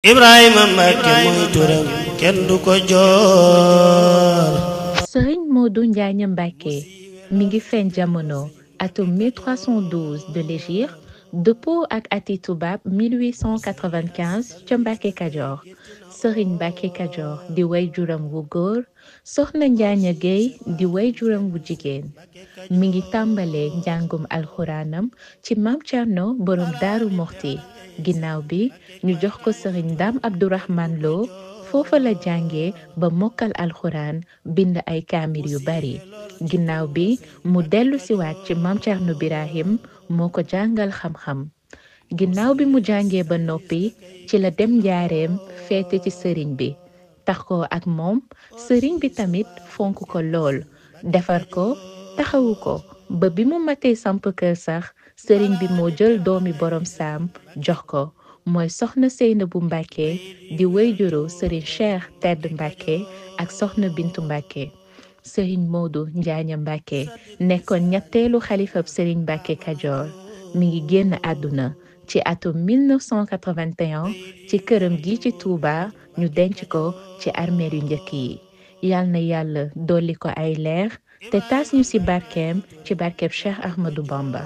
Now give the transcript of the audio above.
Ibrahima Mbacke mooy turam kenn du ko joor. Serigne Modou Njaañ Mbacke mi ngi feeñ jamono atum 1312 de l'hégire dëppoo ak ati tubaab 1895 ca Mbacke Kajoor. Serigne Mbacke Kajoor di way juram wu góor, soxna Njaañ Guèye di way juram wu jigéen. mi ngi tàmbalee njàngum alxuraanam ci Maam Cerno borom Daaru Muxti. ginnaaw bi ñu jox ko Serigne Dame Abdourahmane Lo, foofa la jàngee ba mokkal alxuraan bind ay kaamir yu bari. ginnaaw bi mu dellu siwaat ci Maam Cerno Birahim moo ko jàngal xam-xam. ginnaaw bi mu jàngee ba noppi ci la dem njaareem feete ci sëriñ bi, taxoo ak moom. sëriñ bi tamit fonk ko lool, defar ko, taxawu ko ba bi mu matee samp kër sax sëriñ bi moo jël doomi borom saam jox ko, mooy soxna Seynabou Mbacke di wéyjuru sëriñ Cheikh Tedd Mbacke ak soxna Bintu Mbacke. sëriñ Modou Njaañ Mbacke nekkoon ñetteelu xalifab sëriñ Mbacke Kajoor. mi ngi génn àdduna ci atum 1981 ci këram gi ci Touba, ñu denc ko ci armeel yu njëkk yi. yal na yàlla dolli ko ay leer te taas ñu ci barkeem, ci barkeeb Cheikh Ahmadou Bamba.